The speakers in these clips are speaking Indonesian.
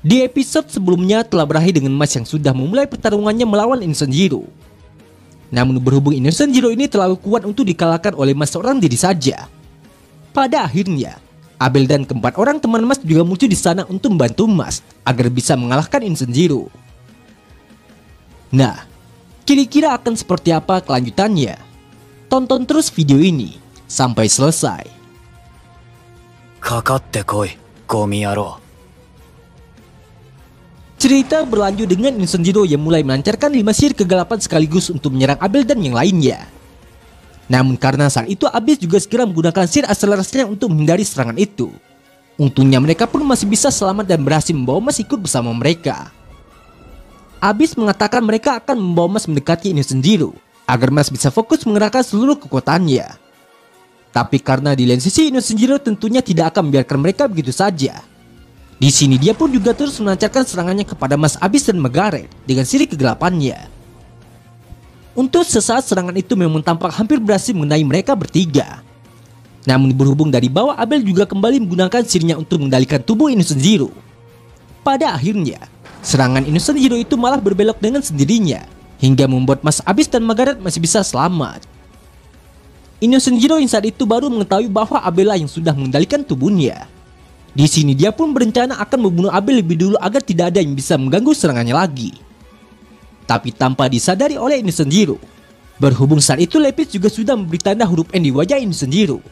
Di episode sebelumnya telah berakhir dengan Mas yang sudah memulai pertarungannya melawan Innocent Zero. Namun berhubung Innocent Zero ini terlalu kuat untuk dikalahkan oleh Mas seorang diri saja. Pada akhirnya, Abel dan keempat orang teman Mas juga muncul di sana untuk membantu Mas agar bisa mengalahkan Innocent Zero. Nah, kira-kira akan seperti apa kelanjutannya? Tonton terus video ini sampai selesai. かかってこい、ゴミ野郎。 Cerita berlanjut dengan Innocent Zero yang mulai melancarkan 5 sihir kegelapan sekaligus untuk menyerang Abel dan yang lainnya. Namun karena saat itu Abel juga segera menggunakan sihir akselerasinya untuk menghindari serangan itu. Untungnya mereka pun masih bisa selamat dan berhasil membawa Mas ikut bersama mereka. Abis mengatakan mereka akan membawa Mas mendekati Innocent Zero agar Mas bisa fokus mengerahkan seluruh kekuatannya. Tapi karena di lain sisi Innocent Zero tentunya tidak akan membiarkan mereka begitu saja. Di sini dia pun juga terus melancarkan serangannya kepada Mas Abis dan Margaret dengan sihir kegelapannya. Untuk sesaat serangan itu memang tampak hampir berhasil mengenai mereka bertiga. Namun berhubung dari bawah Abel juga kembali menggunakan sihirnya untuk mengendalikan tubuh Innocent Zero. Pada akhirnya, serangan Innocent Zero itu malah berbelok dengan sendirinya hingga membuat Mas Abis dan Margaret masih bisa selamat. Innocent Zero yang saat itu baru mengetahui bahwa Abel lah yang sudah mengendalikan tubuhnya. Di sini dia pun berencana akan membunuh Abel lebih dulu agar tidak ada yang bisa mengganggu serangannya lagi. Tapi tanpa disadari oleh Innocent Zero, berhubung saat itu Lepis juga sudah memberi tanda huruf N di wajah Innocent Zero.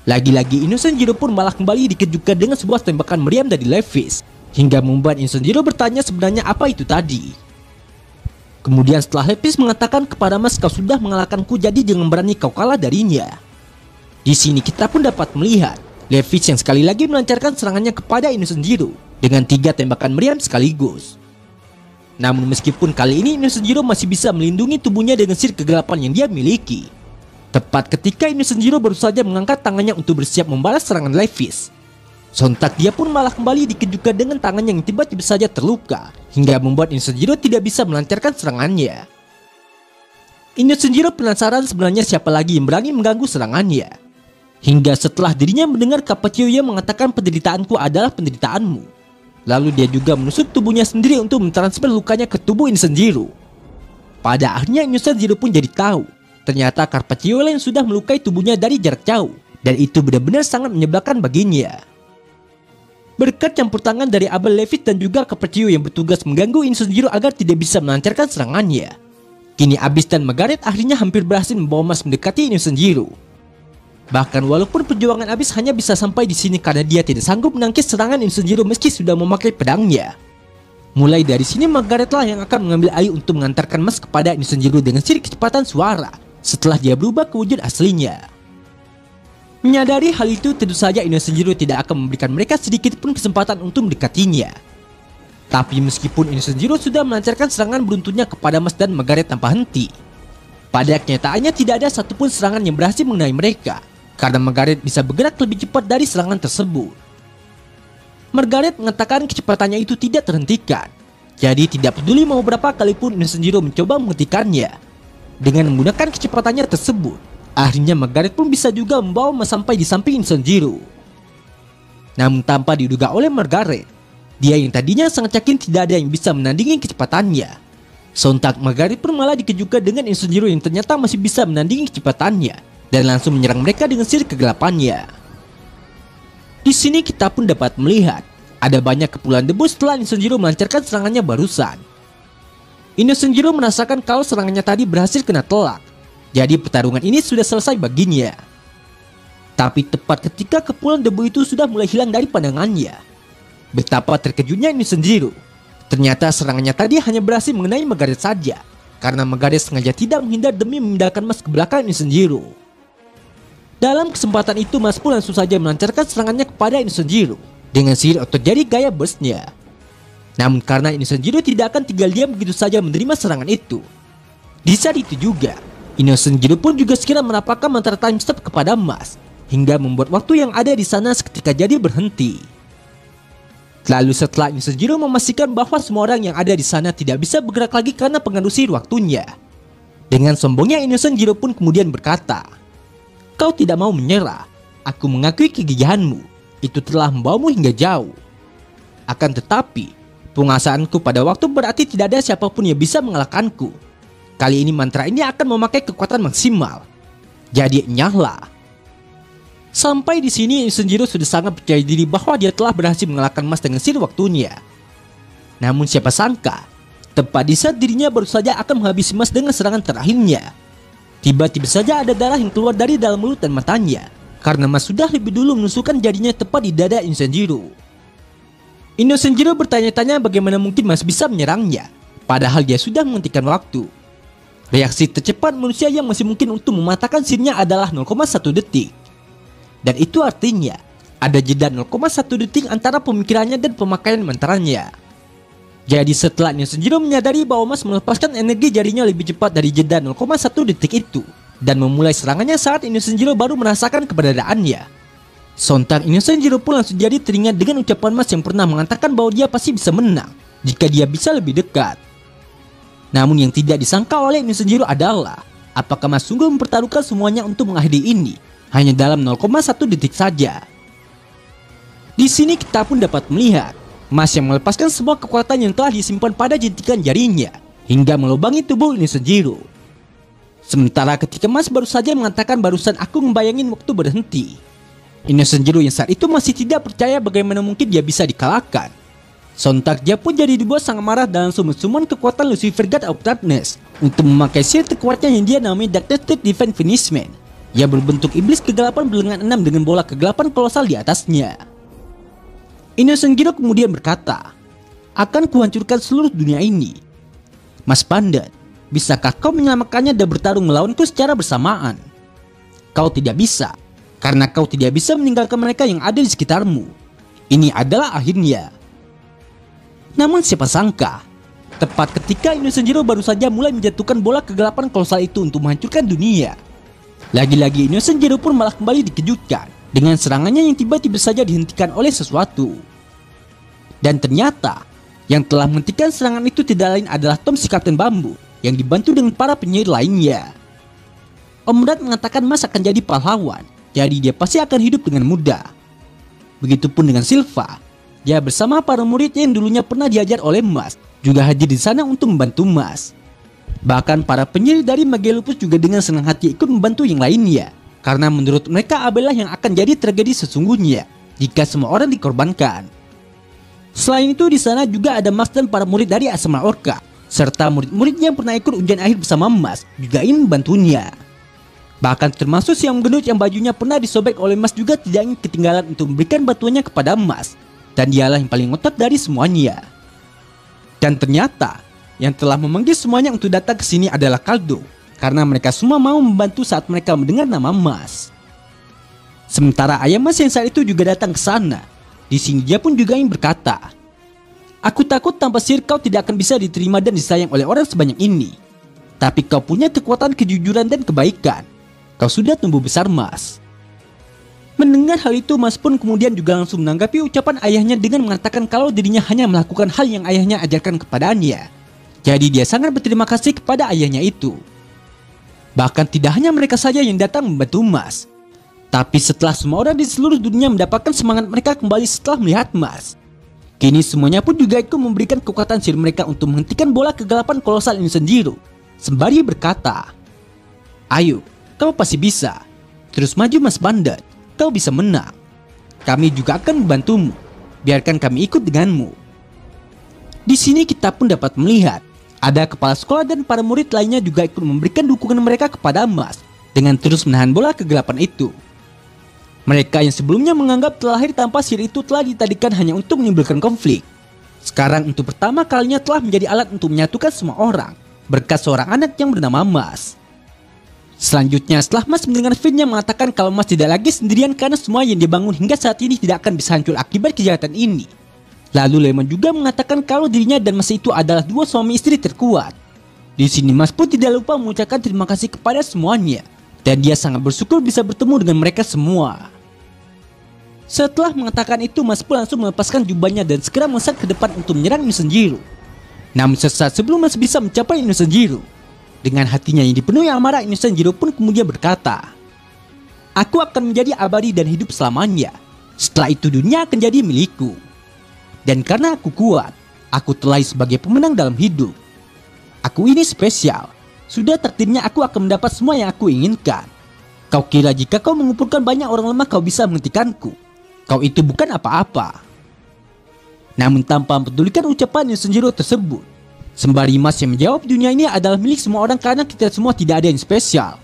Lagi-lagi Innocent Zero pun malah kembali dikejutkan dengan sebuah tembakan meriam dari Lepis, hingga membuat Innocent Zero bertanya sebenarnya apa itu tadi. Kemudian setelah Lepis mengatakan kepada Mas, kau sudah mengalahkanku, jadi jangan berani kau kalah darinya. Di sini kita pun dapat melihat Lepis yang sekali lagi melancarkan serangannya kepada Innocent Zero dengan 3 tembakan meriam sekaligus. Namun meskipun kali ini Innocent Zero masih bisa melindungi tubuhnya dengan sihir kegelapan yang dia miliki. Tepat ketika Innocent Zero baru saja mengangkat tangannya untuk bersiap membalas serangan Lepis, sontak dia pun malah kembali dikejutkan dengan tangannya yang tiba-tiba saja terluka, hingga membuat Innocent Zero tidak bisa melancarkan serangannya. Innocent Zero penasaran sebenarnya siapa lagi yang berani mengganggu serangannya. Hingga setelah dirinya mendengar Carpaccio yang mengatakan penderitaanku adalah penderitaanmu. Lalu dia juga menusuk tubuhnya sendiri untuk mentransfer lukanya ke tubuh Innocent Zero. Pada akhirnya Innocent Zero pun jadi tahu, ternyata Carpaccio yang sudah melukai tubuhnya dari jarak jauh. Dan itu benar-benar sangat menyebalkan baginya. Berkat campur tangan dari Abel, Lepis dan juga Carpaccio yang bertugas mengganggu Innocent Zero agar tidak bisa melancarkan serangannya, kini Abis dan Margaret akhirnya hampir berhasil membawa Mas mendekati Innocent Zero. Bahkan walaupun perjuangan Abis hanya bisa sampai di sini karena dia tidak sanggup menangkis serangan Innocent Zero meski sudah memakai pedangnya. Mulai dari sini Margaret lah yang akan mengambil alih untuk mengantarkan Mas kepada Innocent Zero dengan sihir kecepatan suara setelah dia berubah ke wujud aslinya. Menyadari hal itu, tentu saja Innocent Zero tidak akan memberikan mereka sedikit pun kesempatan untuk mendekatinya. Tapi meskipun Innocent Zero sudah melancarkan serangan beruntunnya kepada Mas dan Margaret tanpa henti, pada kenyataannya tidak ada satupun serangan yang berhasil mengenai mereka, karena Margaret bisa bergerak lebih cepat dari serangan tersebut. Margaret mengatakan kecepatannya itu tidak terhentikan, jadi tidak peduli mau berapa kalipun Innocent Zero mencoba menghentikannya. Dengan menggunakan kecepatannya tersebut, akhirnya Margaret pun bisa juga membawa Mas sampai di samping Innocent Zero. Namun tanpa diduga oleh Margaret, dia yang tadinya sangat yakin tidak ada yang bisa menandingi kecepatannya, sontak Margaret pun malah dikejutkan dengan Innocent Zero yang ternyata masih bisa menandingi kecepatannya dan langsung menyerang mereka dengan sihir kegelapannya. Di sini kita pun dapat melihat ada banyak kepulan debu setelah Innocent Zero melancarkan serangannya barusan. Innocent Zero merasakan kalau serangannya tadi berhasil kena telak, jadi pertarungan ini sudah selesai baginya. Tapi tepat ketika kepulan debu itu sudah mulai hilang dari pandangannya, betapa terkejutnya Innocent Zero. Ternyata serangannya tadi hanya berhasil mengenai Margaret saja, karena Margaret sengaja tidak menghindar demi memindahkan Mas ke belakang Innocent Zero. Dalam kesempatan itu Mas pun langsung saja melancarkan serangannya kepada Innocent Zero dengan sihir otot jari gaya burst-nya. Namun karena Innocent Zero tidak akan tinggal diam begitu saja menerima serangan itu. Di saat itu juga, Innocent Zero pun juga segera menapakkan mantra time stop kepada Mas, hingga membuat waktu yang ada di sana seketika jadi berhenti. Lalu setelah Innocent Zero memastikan bahwa semua orang yang ada di sana tidak bisa bergerak lagi karena pengaruh sihir waktunya, dengan sombongnya Innocent Zero pun kemudian berkata, "Kau tidak mau menyerah, aku mengakui kegigihanmu, itu telah membawamu hingga jauh. Akan tetapi, Penguasaanku pada waktu berarti tidak ada siapapun yang bisa mengalahkanku. Kali ini mantra ini akan memakai kekuatan maksimal. Jadi nyala. Sampai di sini Senjiro sudah sangat percaya diri bahwa dia telah berhasil mengalahkan Mas dengan sir waktunya. Namun siapa sangka, tepat di saat dirinya baru saja akan menghabisi Mas dengan serangan terakhirnya, tiba-tiba saja ada darah yang keluar dari dalam mulut dan matanya, karena Mas sudah lebih dulu menusukkan jarinya tepat di dada Senjiro. Senjiro bertanya-tanya bagaimana mungkin Mas bisa menyerangnya, padahal dia sudah menghentikan waktu. Reaksi tercepat manusia yang masih mungkin untuk mematahkan sirnya adalah 0,1 detik. Dan itu artinya ada jeda 0,1 detik antara pemikirannya dan pemakaian mantranya. Jadi setelah Senjiro menyadari bahwa Mas melepaskan energi jarinya lebih cepat dari jeda 0,1 detik itu dan memulai serangannya saat Senjiro baru merasakan keberadaannya. Sontak Senjiro pun langsung jadi teringat dengan ucapan Mas yang pernah mengatakan bahwa dia pasti bisa menang jika dia bisa lebih dekat. Namun yang tidak disangka oleh Senjiro adalah apakah Mas sungguh mempertaruhkan semuanya untuk mengakhiri ini hanya dalam 0,1 detik saja. Di sini kita pun dapat melihat Mas yang melepaskan semua kekuatan yang telah disimpan pada jentikan jarinya hingga melubangi tubuh Senjiro. Sementara ketika Mas baru saja mengatakan barusan aku membayangin waktu berhenti, Senjiro yang saat itu masih tidak percaya bagaimana mungkin dia bisa dikalahkan. Sontak dia pun jadi dibuat sangat marah dan langsung mensummon kekuatan Lucifer God of Darkness untuk memakai shield terkuatnya yang dia namai Darkness Divine Finishment yang berbentuk iblis kegelapan berlengan 6 dengan bola kegelapan kolosal di atasnya. Senjiro kemudian berkata, akan kuhancurkan seluruh dunia ini. Mas Pandat, bisakah kau menyelamatkannya dan bertarung melawanku secara bersamaan? Kau tidak bisa, karena kau tidak bisa meninggalkan mereka yang ada di sekitarmu. Ini adalah akhirnya. Namun siapa sangka, tepat ketika Senjiro baru saja mulai menjatuhkan bola kegelapan kolosal itu untuk menghancurkan dunia, lagi-lagi Senjiro pun malah kembali dikejutkan dengan serangannya yang tiba-tiba saja dihentikan oleh sesuatu. Dan ternyata yang telah menghentikan serangan itu tidak lain adalah Tom si Kapten Bambu yang dibantu dengan para penyihir lainnya. Om Rat mengatakan Mas akan jadi pahlawan, jadi dia pasti akan hidup dengan mudah. Begitupun dengan Silva, dia bersama para murid yang dulunya pernah diajar oleh Mas juga hadir di sana untuk membantu Mas. Bahkan para penyihir dari Magelupus juga dengan senang hati ikut membantu yang lainnya, karena menurut mereka Abel yang akan jadi tragedi sesungguhnya jika semua orang dikorbankan. Selain itu di sana juga ada Mas dan para murid dari Asma Orca, serta murid-murid yang pernah ikut ujian akhir bersama Mas juga ingin membantunya. Bahkan termasuk Siang Gendut yang bajunya pernah disobek oleh Mas juga tidak ingin ketinggalan untuk memberikan bantuannya kepada Mas, dan dialah yang paling ngotot dari semuanya. Dan ternyata yang telah memanggil semuanya untuk datang ke sini adalah Kaldo, karena mereka semua mau membantu saat mereka mendengar nama Mas. Sementara ayah Mas yang saat itu juga datang ke sana. Di sini dia pun juga ingin berkata, aku takut tanpa sihir kau tidak akan bisa diterima dan disayang oleh orang sebanyak ini. Tapi kau punya kekuatan kejujuran dan kebaikan. Kau sudah tumbuh besar Mas. Mendengar hal itu Mas pun kemudian juga langsung menanggapi ucapan ayahnya dengan mengatakan kalau dirinya hanya melakukan hal yang ayahnya ajarkan kepadanya. Jadi dia sangat berterima kasih kepada ayahnya itu. Bahkan tidak hanya mereka saja yang datang membantu Mas, tapi setelah semua orang di seluruh dunia mendapatkan semangat mereka kembali setelah melihat Mas, kini semuanya pun juga ikut memberikan kekuatan sihir mereka untuk menghentikan bola kegelapan kolosal Senjiro, sembari berkata, ayo, kau pasti bisa. Terus maju Mas Bandat, kau bisa menang. Kami juga akan membantumu. Biarkan kami ikut denganmu. Di sini kita pun dapat melihat ada kepala sekolah dan para murid lainnya juga ikut memberikan dukungan mereka kepada Mas dengan terus menahan bola kegelapan itu. Mereka yang sebelumnya menganggap telah lahir tanpa sihir itu telah ditadikan hanya untuk menimbulkan konflik, sekarang untuk pertama kalinya telah menjadi alat untuk menyatukan semua orang berkat seorang anak yang bernama Mas. Selanjutnya setelah Mas mendengar Finn yang mengatakan kalau Mas tidak lagi sendirian karena semua yang dibangun hingga saat ini tidak akan bisa hancur akibat kejahatan ini. Lalu Lemon juga mengatakan kalau dirinya dan Mas itu adalah dua suami istri terkuat. Di sini Mas pun tidak lupa mengucapkan terima kasih kepada semuanya, dan dia sangat bersyukur bisa bertemu dengan mereka semua. Setelah mengatakan itu Mas pun langsung melepaskan jubahnya dan segera melesat ke depan untuk menyerang Senjiro. Namun sesaat sebelum Mas bisa mencapai Senjiro, dengan hatinya yang dipenuhi amarah, Senjiro pun kemudian berkata, aku akan menjadi abadi dan hidup selamanya. Setelah itu dunia akan jadi milikku. Dan karena aku kuat, Aku terlahir sebagai pemenang dalam hidup. Aku ini spesial. Sudah takdirnya aku akan mendapat semua yang aku inginkan. Kau kira jika kau mengumpulkan banyak orang lemah kau bisa menghentikanku? Kau itu bukan apa-apa. Namun tanpa mempedulikan ucapan Sanjiro tersebut, sembari Mas yang menjawab dunia ini adalah milik semua orang karena kita semua tidak ada yang spesial.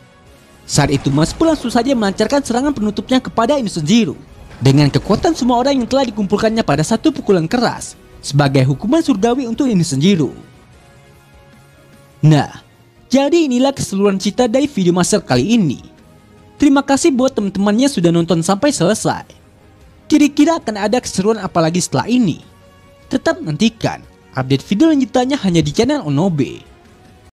Saat itu Mas pun langsung saja melancarkan serangan penutupnya kepada Sanjiro. Dengan kekuatan semua orang yang telah dikumpulkannya pada satu pukulan keras, sebagai hukuman surgawi untuk Sanjiro. Nah, jadi inilah keseluruhan cerita dari video master kali ini. Terima kasih buat teman-temannya sudah nonton sampai selesai. Kira-kira akan ada keseruan apa lagi setelah ini? Tetap nantikan update video lanjutannya hanya di channel Onobe.